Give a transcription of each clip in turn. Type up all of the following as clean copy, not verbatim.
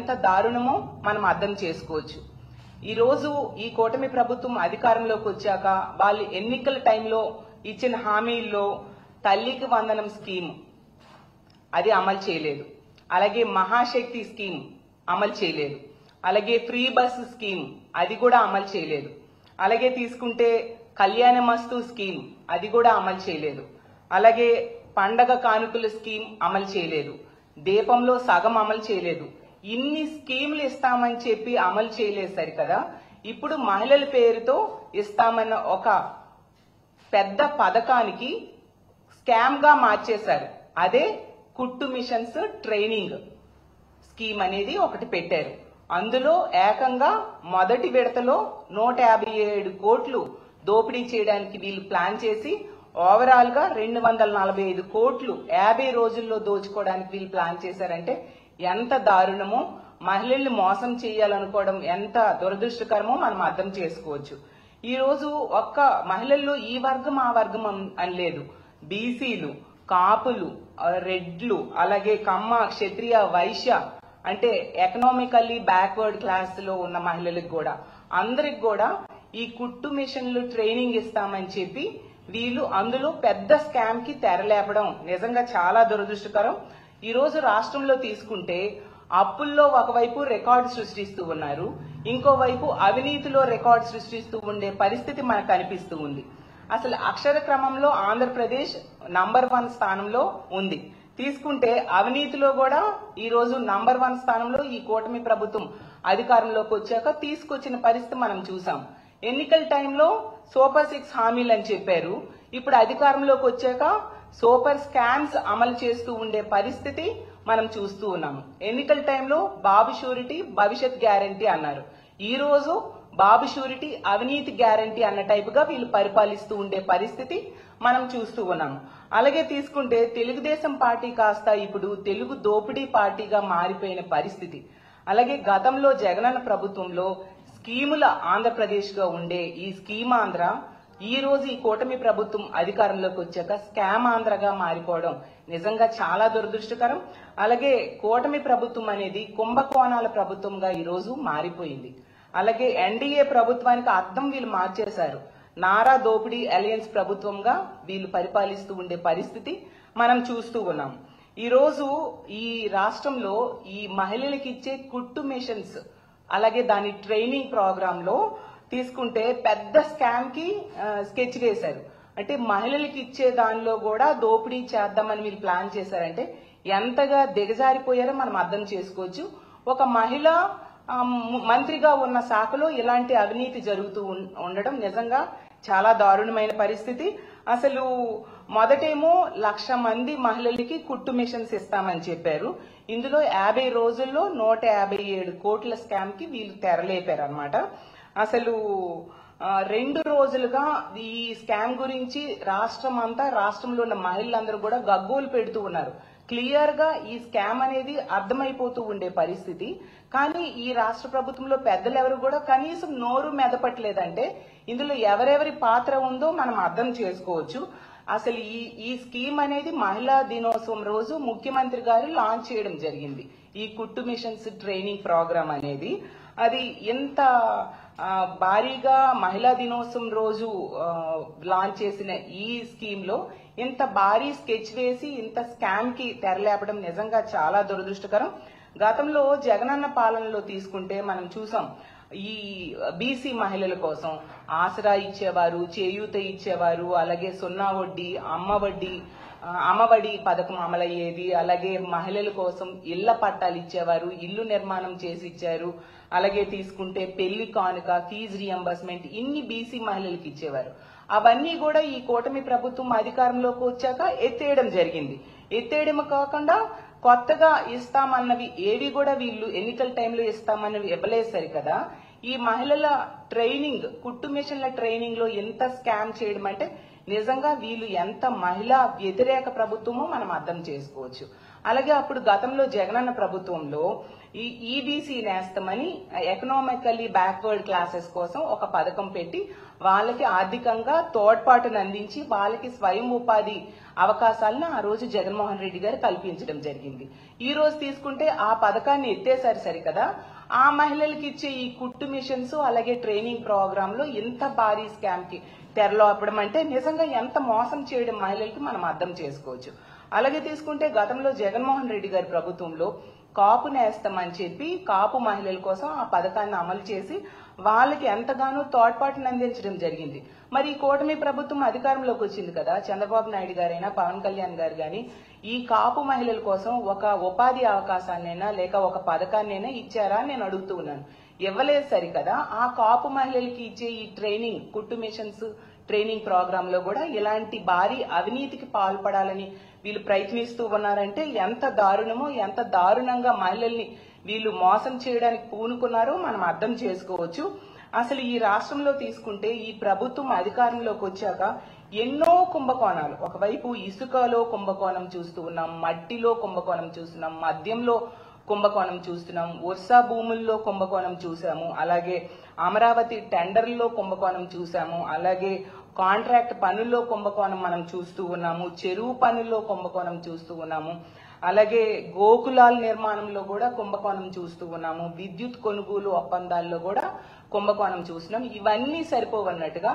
ఎంత దారుణమో మనం అర్థం చేసుకోవచ్చు. ఈ రోజు ఈ కూటమి ప్రభుత్వం అధికారంలోకి వచ్చాక వాళ్ళు ఎన్నికల టైంలో ఇచ్చిన హామీల్లో తల్లికి వందనం స్కీమ్ అది అమలు చేయలేదు. అలాగే మహాశక్తి స్కీమ్ అమలు చేయలేదు. అలాగే ఫ్రీ బస్ స్కీమ్ అది కూడా అమలు చేయలేదు. అలాగే తీసుకుంటే కళ్యాణమస్తు స్కీమ్ అది కూడా అమలు చేయలేదు. అలాగే పండగ కానుకల స్కీమ్ అమలు చేయలేదు. దీపంలో సగం అమలు చేయలేదు. ఇన్ని స్కీములు ఇస్తామని చెప్పి అమలు చేయలేదు సరికదా, ఇప్పుడు మహిళల పేరుతో ఇస్తామన్న ఒక పెద్ద పథకానికి స్కామ్ గా మార్చేశారు. అదే కుట్టు మిషన్స్ ట్రైనింగ్ స్కీమ్ అనేది ఒకటి పెట్టారు. అందులో ఏకంగా మొదటి విడతలో 157 కోట్లు దోపిడీ చేయడానికి వీళ్ళు ప్లాన్ చేసి ఓవరాల్ గా 245 కోట్లు 50 రోజుల్లో దోచుకోవడానికి వీళ్ళు ప్లాన్ చేశారంటే ఎంత దారుణమో, మహిళల్ని మోసం చేయాలనుకోవడం ఎంత దురదృష్టకరమో మనం అర్థం చేసుకోవచ్చు. ఈ రోజు ఒక్క మహిళల్లో ఈ వర్గం ఆ వర్గం అని లేదు. బీసీలు, కాపులు, రెడ్లు, అలాగే కమ్మ, క్షత్రియ, వైశ్య అంటే ఎకనామికల్లీ బ్యాక్వర్డ్ క్లాస్ లో ఉన్న మహిళలకు కూడా అందరికి కూడా ఈ కుట్టు మిషన్లు ట్రైనింగ్ ఇస్తామని చెప్పి వీళ్ళు అందులో పెద్ద స్కామ్ కి తెరలేపడం నిజంగా చాలా దురదృష్టకరం. ఈ రోజు రాష్ట్రంలో తీసుకుంటే అప్పుల్లో ఒకవైపు రికార్డు సృష్టిస్తూ ఉన్నారు, ఇంకోవైపు అవినీతిలో రికార్డు సృష్టిస్తూ ఉండే పరిస్థితి మనకు కనిపిస్తూ ఉంది. అసలు అక్షర క్రమంలో ఆంధ్రప్రదేశ్ నంబర్ 1 స్థానంలో ఉంది. తీసుకుంటే అవినీతిలో కూడా ఈ రోజు నంబర్ 1 స్థానంలో ఈ కూటమి ప్రభుత్వం అధికారంలోకి వచ్చాక తీసుకొచ్చిన పరిస్థితి మనం చూసాం. ఎన్నికల టైంలో సూపర్ 6 హామీలు అని చెప్పారు. ఇప్పుడు అధికారంలోకి వచ్చాక సూపర్ స్కామ్స్ అమలు చేస్తూ ఉండే పరిస్థితి మనం చూస్తూ ఉన్నాము. ఎన్నికల టైంలో బాబు షూరిటీ భవిష్యత్ గ్యారంటీ అన్నారు. ఈ రోజు బాబు షూరిటీ అవినీతి గ్యారంటీ అన్న టైప్ గా వీళ్ళు పరిపాలిస్తూ ఉండే పరిస్థితి మనం చూస్తూ ఉన్నాము. అలాగే తీసుకుంటే తెలుగుదేశం పార్టీ కాస్త ఇప్పుడు తెలుగు దోపిడీ పార్టీగా మారిపోయిన పరిస్థితి. అలాగే గతంలో జగనన్న ప్రభుత్వంలో స్కీముల ఆంధ్రప్రదేశ్ గా ఉండే ఈ స్కీమ్ ఆంధ్ర ఈ రోజు ఈ కూటమి ప్రభుత్వం అధికారంలోకి వచ్చాక స్కామ్ ఆంధ్రగా మారిపోవడం నిజంగా చాలా దురదృష్టకరం. అలాగే కూటమి ప్రభుత్వం అనేది కుంభకోణాల ప్రభుత్వంగా ఈ రోజు మారిపోయింది. అలాగే ఎన్డీఏ ప్రభుత్వానికి అర్థం వీళ్ళు మార్చేశారు. నారా దోపిడీ అలయన్స్ ప్రభుత్వంగా వీళ్ళు పరిపాలిస్తూ ఉండే పరిస్థితి మనం చూస్తూ ఉన్నాం. ఈ రోజు ఈ రాష్ట్రంలో ఈ మహిళలకు ఇచ్చే కుట్టు మిషన్స్ అలాగే దాని ట్రైనింగ్ ప్రోగ్రామ్ లో తీసుకుంటే పెద్ద స్కామ్ కి స్కెచ్ వేశారు. అంటే మహిళలకు ఇచ్చే దానిలో కూడా దోపిడీ చేద్దామని వీళ్ళు ప్లాన్ చేశారంటే ఎంతగా దిగజారిపోయారో మనం అర్థం చేసుకోవచ్చు. ఒక మహిళ మంత్రిగా ఉన్న శాఖలో ఇలాంటి అవినీతి జరుగుతూ ఉండడం నిజంగా చాలా దారుణమైన పరిస్థితి. అసలు మొదటేమో 1,00,000 మంది మహిళలకి కుట్టు మిషన్స్ ఇస్తామని చెప్పారు. ఇందులో 50 రోజుల్లో 157 కోట్ల స్కామ్ కి వీళ్ళు తెరలేపారు అనమాట. అసలు 2 రోజులుగా ఈ స్కామ్ గురించి రాష్ట్రంలో ఉన్న మహిళలందరూ కూడా గగ్గోలు పెడుతూ ఉన్నారు. క్లియర్ గా ఈ స్కామ్ అనేది అర్థమైపోతూ ఉండే పరిస్థితి. కానీ ఈ రాష్ట్ర ప్రభుత్వంలో పెద్దలు ఎవరు కూడా కనీసం నోరు మెదపట్లేదంటే ఇందులో ఎవరెవరి పాత్ర ఉందో మనం అర్థం చేసుకోవచ్చు. అసలు ఈ స్కీమ్ అనేది మహిళా దినోత్సవం రోజు ముఖ్యమంత్రి గారు లాంచ్ చేయడం జరిగింది. ఈ కుట్టు మిషన్స్ ట్రైనింగ్ ప్రోగ్రామ్ అనేది అది ఎంత భారీగా మహిళా దినోత్సవం రోజు లాంచ్ చేసిన ఈ స్కీమ్ లో ఇంత భారీ స్కెచ్ వేసి ఇంత స్కామ్ కి తెరలేపడం నిజంగా చాలా దురదృష్టకరం. గతంలో జగనన్న పాలనలో తీసుకుంటే మనం చూసాం, ఈ బీసీ మహిళల కోసం ఆసరా ఇచ్చేవారు, చేయూత ఇచ్చేవారు, అలాగే 0 వడ్డీ, అమ్మఒడి పథకం అమలయ్యేది. అలాగే మహిళల కోసం ఇళ్ల పట్టాలు ఇచ్చేవారు, ఇల్లు నిర్మాణం చేసి ఇచ్చారు. అలాగే తీసుకుంటే పెళ్లి కానుక, ఫీజు రియంబర్స్మెంట్ ఇన్ని బీసీ మహిళలకు ఇచ్చేవారు. అవన్నీ కూడా ఈ కూటమి ప్రభుత్వం అధికారంలోకి వచ్చాక ఎత్తేయడం జరిగింది. ఎత్తేయడం కాకుండా కొత్తగా ఇస్తామన్నవి ఏవి కూడా వీళ్ళు ఎన్నికల టైంలో ఇస్తామన్నవి ఇవ్వలేసరి కదా. ఈ మహిళల ట్రైనింగ్, కుట్టు మిషన్ల ట్రైనింగ్ లో ఎంత స్కామ్ చేయడం అంటే నిజంగా వీళ్ళు ఎంత మహిళా వ్యతిరేక ప్రభుత్వమో మనం అర్థం చేసుకోవచ్చు. అలాగే అప్పుడు గతంలో జగనన్న ప్రభుత్వంలో ఈ ఈబీసీ నేస్తమని ఎకనామికల్లీ బ్యాక్వర్డ్ క్లాసెస్ కోసం ఒక పథకం పెట్టి వాళ్ళకి ఆర్థికంగా తోడ్పాటును అందించి వాళ్ళకి స్వయం ఉపాధి అవకాశాలను ఆ రోజు జగన్మోహన్ రెడ్డి గారు కల్పించడం జరిగింది. ఈ రోజు తీసుకుంటే ఆ పథకాన్ని ఎత్తేసారు సరికదా, ఆ మహిళలకు ఇచ్చే ఈ కుట్టు మిషన్స్ అలాగే ట్రైనింగ్ ప్రోగ్రామ్ లో ఇంత భారీ స్కామ్ కి తెరలోపడం అంటే నిజంగా ఎంత మోసం చేయడం మహిళలకి మనం అర్థం చేసుకోవచ్చు. అలాగే తీసుకుంటే గతంలో జగన్మోహన్ రెడ్డి గారి ప్రభుత్వంలో కాపు నేస్తామని చెప్పి కాపు మహిళల కోసం ఆ పథకాన్ని అమలు చేసి వాళ్ళకి ఎంతగానో తోడ్పాటును అందించడం జరిగింది. మరి ఈ కూటమి ప్రభుత్వం అధికారంలోకి వచ్చింది కదా, చంద్రబాబు నాయుడు గారైనా పవన్ కళ్యాణ్ గారు గాని ఈ కాపు మహిళల కోసం ఒక ఉపాధి అవకాశాన్నైనా లేక ఒక పథకాన్నైనా ఇచ్చారా అని నేను అడుగుతూ ఉన్నాను. ఇవ్వలేదు సరికదా, ఆ కాపు మహిళలకి ఇచ్చే ఈ ట్రైనింగ్ కుట్టు మిషన్స్ ట్రైనింగ్ ప్రోగ్రామ్ లో కూడా ఇలాంటి భారీ అవినీతికి పాల్పడాలని వీళ్ళు ప్రయత్నిస్తూ ఉన్నారంటే ఎంత దారుణమో, ఎంత దారుణంగా మహిళల్ని వీళ్ళు మోసం చేయడానికి పూనుకున్నారో మనం అర్థం చేసుకోవచ్చు. అసలు ఈ రాష్ట్రంలో తీసుకుంటే ఈ ప్రభుత్వం అధికారంలోకి వచ్చాక ఎన్నో కుంభకోణాలు, ఒకవైపు ఇసుకలో కుంభకోణం చూస్తూ ఉన్నాం, మట్టిలో కుంభకోణం చూస్తున్నాం, మద్యంలో కుంభకోణం చూస్తున్నాం, వర్షా భూముల్లో కుంభకోణం చూసాము, అలాగే అమరావతి టెండర్లో కుంభకోణం చూసాము, అలాగే కాంట్రాక్ట్ పనుల్లో కుంభకోణం మనం చూస్తూ ఉన్నాము, చెరువు పనుల్లో కుంభకోణం చూస్తూ ఉన్నాము, అలాగే గోకులాల నిర్మాణంలో కూడా కుంభకోణం చూస్తూ ఉన్నాము, విద్యుత్ కొనుగోలు ఒప్పందాల్లో కూడా కుంభకోణం చూస్తున్నాం. ఇవన్నీ సరిపోవన్నట్టుగా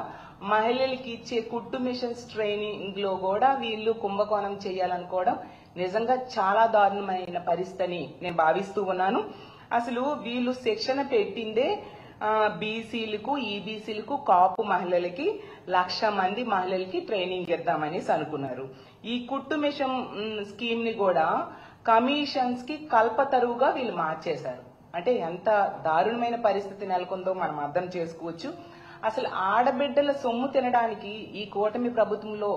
మహిళలకి ఇచ్చే కుట్టు మిషన్స్ ట్రైనింగ్ లో కూడా వీళ్ళు కుంభకోణం చేయాలనుకోవడం నిజంగా చాలా దారుణమైన పరిస్థితిని నేను భావిస్తూ ఉన్నాను. అసలు వీళ్ళు శిక్షణ పెట్టిందే బీసీలకు, ఈబీసీలకు, కాపు మహిళలకి 1,00,000 మంది మహిళలకి ట్రైనింగ్ ఇద్దామనేసి అనుకున్నారు. ఈ కుట్టు మిషన్ స్కీమ్ ని కూడా కమిషన్స్ కి కల్పతరువుగా వీళ్ళు మార్చేశారు. అంటే ఎంత దారుణమైన పరిస్థితి నెలకొందో మనం అర్థం చేసుకోవచ్చు. అసలు ఆడబిడ్డల సొమ్ము తినడానికి ఈ కూటమి ప్రభుత్వంలో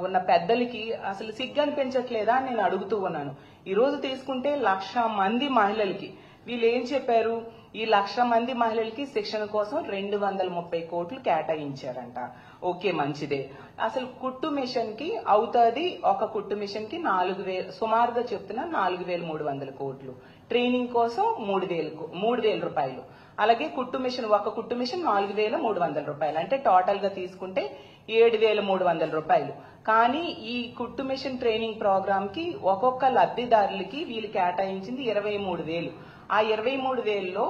ఉన్న పెద్దలకి అసలు సిగ్గు అనిపించట్లేదా అని నేను అడుగుతూ ఉన్నాను. ఈ రోజు తీసుకుంటే 1,00,000 మంది మహిళలకి వీళ్ళు ఏం చెప్పారు, ఈ 1,00,000 మంది మహిళలకి శిక్షణ కోసం 230 కోట్లు కేటాయించారంట. ఓకే, మంచిదే. అసలు కుట్టు మిషన్ కి అవుతుంది, ఒక కుట్టు మిషన్ కి 4,000, సుమారుగా చెప్తున్నా 4,300 కోట్లు, ట్రైనింగ్ కోసం 3,000 రూపాయలు, అలాగే కుట్టు మిషన్ ఒక కుట్టు మిషన్ 4,300 రూపాయలు, అంటే టోటల్ గా తీసుకుంటే 7,300 రూపాయలు. కానీ ఈ కుట్టు మిషన్ ట్రైనింగ్ ప్రోగ్రామ్ కి ఒక్కొక్క లబ్ధిదారులకి వీళ్ళు కేటాయించింది 23,000. ఆ 23,000లో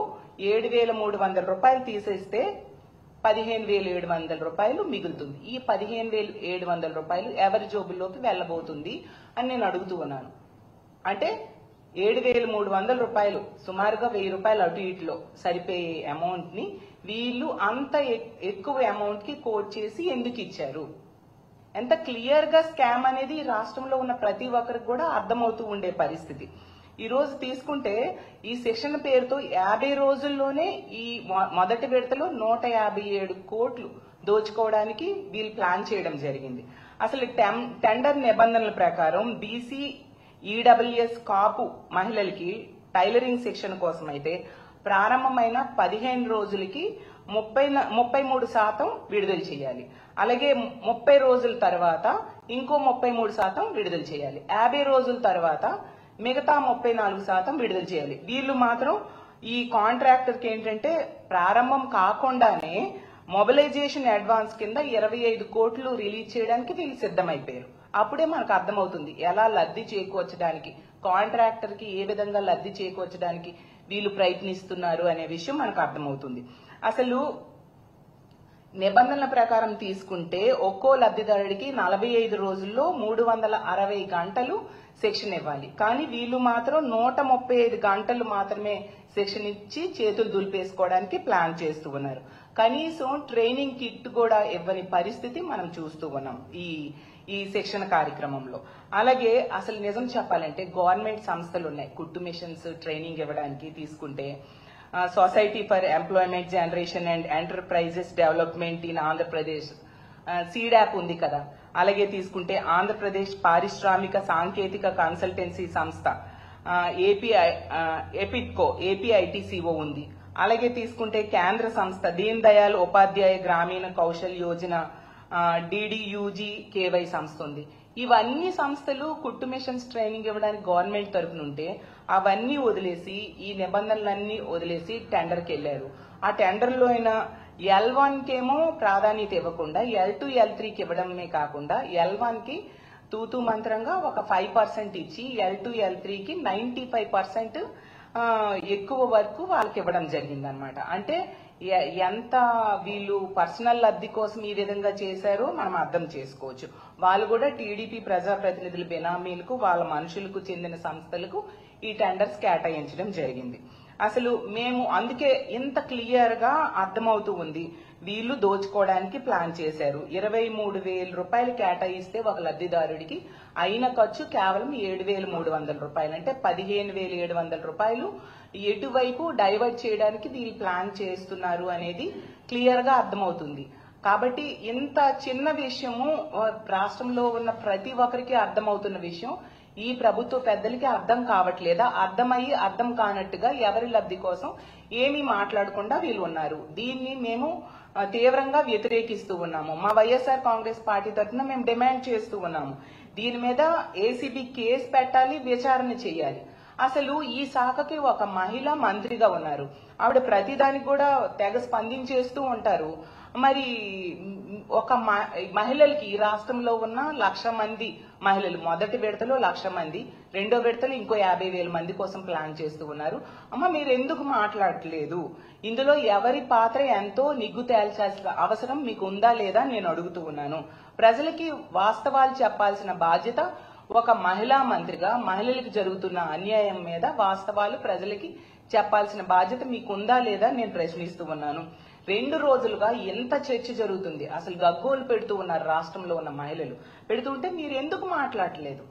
7,300 రూపాయలు తీసేస్తే 15,700 రూపాయలు మిగులుతుంది. ఈ 15,700 రూపాయలు ఎవరి జోబుల్లోకి వెళ్ళబోతుంది అని నేను అడుగుతూ ఉన్నాను. అంటే 7,300 రూపాయలు, సుమారుగా 1,000 రూపాయలు అటు ఇటులో సరిపోయే అమౌంట్ ని వీళ్ళు అంత ఎక్కువ అమౌంట్ కి కోట్ చేసి ఎందుకు ఇచ్చారు? ఎంత క్లియర్ గా స్కామ్ అనేది రాష్ట్రంలో ఉన్న ప్రతి ఒక్కరికి కూడా అర్థమవుతూ ఉండే పరిస్థితి. ఈ రోజు తీసుకుంటే ఈ శిక్షణ పేరుతో 50 రోజుల్లోనే ఈ మొదటి విడతలో 157 కోట్లు దోచుకోవడానికి వీళ్ళు ప్లాన్ చేయడం జరిగింది. అసలు టెండర్ నిబంధనల ప్రకారం బీసీ, ఈడబ్ల్యూఎస్, కాపు మహిళలకి టైలరింగ్ శిక్షణ కోసం అయితే ప్రారంభమైన 15 రోజులకి 33% విడుదల చేయాలి. అలాగే 30 రోజుల తర్వాత ఇంకో 33% విడుదల చేయాలి. 50 రోజుల తర్వాత మిగతా 34% విడుదల చేయాలి. వీళ్ళు మాత్రం ఈ కాంట్రాక్టర్ కి ఏంటంటే ప్రారంభం కాకుండానే మొబిలైజేషన్ అడ్వాన్స్ కింద 25 కోట్లు రిలీజ్ చేయడానికి వీళ్ళు సిద్ధమైపోయారు. అప్పుడే మనకు అర్థమవుతుంది ఎలా లబ్ధి చేకూర్చడానికి, కాంట్రాక్టర్ కి ఏ విధంగా లబ్ధి చేకూర్చడానికి వీళ్ళు ప్రయత్నిస్తున్నారు అనే విషయం మనకు అర్థమవుతుంది. అసలు నిబంధనల ప్రకారం తీసుకుంటే ఒక్కో లబ్ధిదారుడికి 45 రోజుల్లో 360 గంటలు శిక్షణ ఇవ్వాలి. కానీ వీళ్ళు మాత్రం 135 గంటలు మాత్రమే శిక్షణ ఇచ్చి చేతులు దులిపేసుకోవడానికి ప్లాన్ చేస్తూ ఉన్నారు. కనీసం ట్రైనింగ్ కిట్ కూడా ఇవ్వని పరిస్థితి మనం చూస్తూ ఉన్నాం ఈ శిక్షణ కార్యక్రమంలో. అలాగే అసలు నిజం చెప్పాలంటే గవర్నమెంట్ సంస్థలు ఉన్నాయి కుట్టు మిషన్స్ ట్రైనింగ్ ఇవ్వడానికి. తీసుకుంటే society for employment generation and enterprises development in Andhra Pradesh, SEEDAP ఉంది కదా. అలాగే తీసుకుంటే ఆంధ్రప్రదేశ్ పారిశ్రామిక సాంకేతిక కన్సల్టెన్సీ సంస్థ ఎపిట్కో, ఏపీఐటీసీఓ ఉంది. అలాగే తీసుకుంటే కేంద్ర సంస్థ దీన్ దయాళ్ ఉపాధ్యాయ గ్రామీణ కౌశల్ యోజన, డిడియూజీ కేవై సంస్థ ఉంది. ఇవన్నీ సంస్థలు కుట్టు మిషన్స్ ట్రైనింగ్ ఇవ్వడానికి గవర్నమెంట్ తరఫున ఉంటే అవన్నీ వదిలేసి ఈ నిబంధనలన్నీ వదిలేసి టెండర్కి వెళ్లారు. ఆ టెండర్లో అయినా L1 కేమో ప్రాధాన్యత ఇవ్వకుండా L2 L3కి ఇవ్వడమే కాకుండా L1 కి తూతూ మంత్రంగా ఒక 5% ఇచ్చి L2 L3కి 95% ఎక్కువ వరకు వాళ్ళకి ఇవ్వడం జరిగింది అనమాట. అంటే ఎంత వీళ్ళు పర్సనల్ లబ్ధి కోసం ఈ విధంగా చేశారో మనం అర్థం చేసుకోవచ్చు. వాళ్ళు కూడా టీడీపీ ప్రజాప్రతినిధుల బెనామీలకు వాళ్ళ మనుషులకు చెందిన సంస్థలకు ఈ టెండర్స్ కేటాయించడం జరిగింది. అసలు మేము అందుకే ఇంత క్లియర్ గా అర్థమవుతూ ఉంది వీళ్ళు దోచుకోవడానికి ప్లాన్ చేశారు. 23,000 రూపాయలు కేటాయిస్తే ఒక లబ్ధిదారుడికి అయిన ఖర్చు కేవలం 7,300 రూపాయలు, అంటే 15,700 రూపాయలు ఎటువైపు డైవర్ట్ చేయడానికి వీళ్ళు ప్లాన్ చేస్తున్నారు అనేది క్లియర్ గా అర్థమవుతుంది. కాబట్టి ఇంత చిన్న విషయము రాష్ట్రంలో ఉన్న ప్రతి ఒక్కరికి అర్థమవుతున్న విషయం ఈ ప్రభుత్వ పెద్దలకి అర్థం కావట్లేదా, అర్థమయ్యి అర్థం కానట్టుగా ఎవరి లబ్ధి కోసం ఏమీ మాట్లాడకుండా వీళ్ళు ఉన్నారు. దీన్ని మేము తీవ్రంగా వ్యతిరేకిస్తూ ఉన్నాము. మా వైఎస్ఆర్ కాంగ్రెస్ పార్టీ తరఫున మేము డిమాండ్ చేస్తూ ఉన్నాము. దీని మీద ఏసీబీ కేసు పెట్టాలి, విచారణ చేయాలి. అసలు ఈ శాఖకి ఒక మహిళ మంత్రిగా ఉన్నారు. ఆవిడ ప్రతిదానికి కూడా తెగ స్పందించేస్తూ ఉంటారు. మరి ఒక మహిళలకి ఈ రాష్ట్రంలో ఉన్న 1,00,000 మంది మహిళలు, మొదటి విడతలో 1,00,000 మంది, రెండో విడతలో ఇంకో 50,000 మంది కోసం ప్లాన్ చేస్తూ ఉన్నారు. అమ్మ మీరు ఎందుకు మాట్లాడట్లేదు? ఇందులో ఎవరి పాత్ర ఎంతో నిగ్గు తేల్చాల్సిన అవసరం మీకు ఉందా లేదా నేను అడుగుతూ ఉన్నాను. ప్రజలకి వాస్తవాలు చెప్పాల్సిన బాధ్యత ఒక మహిళా మంత్రిగా మహిళలకు జరుగుతున్న అన్యాయం మీద వాస్తవాలు ప్రజలకి చెప్పాల్సిన బాధ్యత మీకుందా లేదా నేను ప్రశ్నిస్తూ ఉన్నాను. 2 రోజులుగా ఎంత చర్చ జరుగుతుంది, అసలు గగ్గోలు పెడుతూ ఉన్నారు రాష్ట్రంలో ఉన్న మహిళలు. పెడుతుంటే మీరు ఎందుకు మాట్లాడలేదు?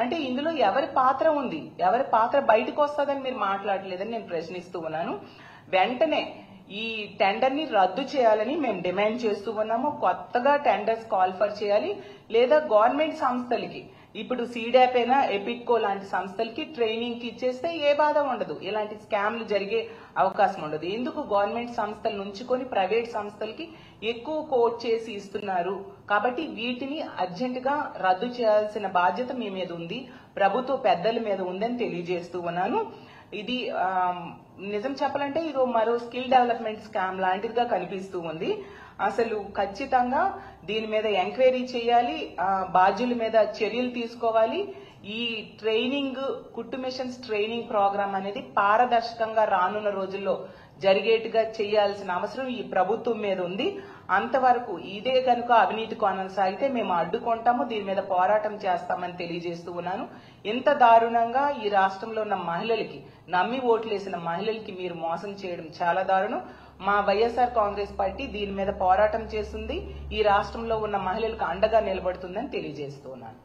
అంటే ఇందులో ఎవరి పాత్ర ఉంది, ఎవరి పాత్ర బయటకు వస్తుందని మీరు మాట్లాడలేదని నేను ప్రశ్నిస్తూ ఉన్నాను. వెంటనే ఈ టెండర్ ని రద్దు చేయాలని మేము డిమాండ్ చేస్తూ ఉన్నాము. కొత్తగా టెండర్స్ కాల్ఫర్ చేయాలి, లేదా గవర్నమెంట్ సంస్థలకి ఇప్పుడు సీడాప్ అయినా ఎపిడ్కో లాంటి సంస్థలకి ట్రైనింగ్ కి ఇచ్చేస్తే ఏ బాధ ఉండదు, ఇలాంటి స్కామ్లు జరిగే అవకాశం ఉండదు. ఎందుకు గవర్నమెంట్ సంస్థలు నుంచుకొని ప్రైవేట్ సంస్థలకి ఎక్కువ కోట్ చేసి ఇస్తున్నారు? కాబట్టి వీటిని అర్జెంట్ గా రద్దు చేయాల్సిన బాధ్యత మీ మీద ఉంది, ప్రభుత్వ పెద్దల మీద ఉందని తెలియజేస్తూ ఉన్నాను. ఇది నిజం చెప్పాలంటే ఇది మరో స్కిల్ డెవలప్మెంట్ స్కామ్ లాంటిదిగా కనిపిస్తూ ఉంది. అసలు ఖచ్చితంగా దీని మీద ఎంక్వైరీ చేయాలి, బాధ్యుల మీద చర్యలు తీసుకోవాలి. ఈ ట్రైనింగ్ కుట్టు మిషన్స్ ట్రైనింగ్ ప్రోగ్రామ్ అనేది పారదర్శకంగా రానున్న రోజుల్లో జరిగేట్టుగా చేయాల్సిన అవసరం ఈ ప్రభుత్వం మీద ఉంది. అంతవరకు ఇదే కనుక అవినీతి కొనసాగితే మేము అడ్డుకుంటాము, దీని మీద పోరాటం చేస్తామని తెలియజేస్తూ ఉన్నాను. ఇంత దారుణంగా ఈ రాష్ట్రంలో ఉన్న మహిళలకి, నమ్మి ఓట్లేసిన మహిళలకి మీరు మోసం చేయడం చాలా దారుణం. మా వైఎస్ఆర్ కాంగ్రెస్ పార్టీ దీని మీద పోరాటం చేస్తుంది, ఈ రాష్ట్రంలో ఉన్న మహిళలకు అండగా నిలబడుతుందని తెలియజేస్తూ ఉన్నాను.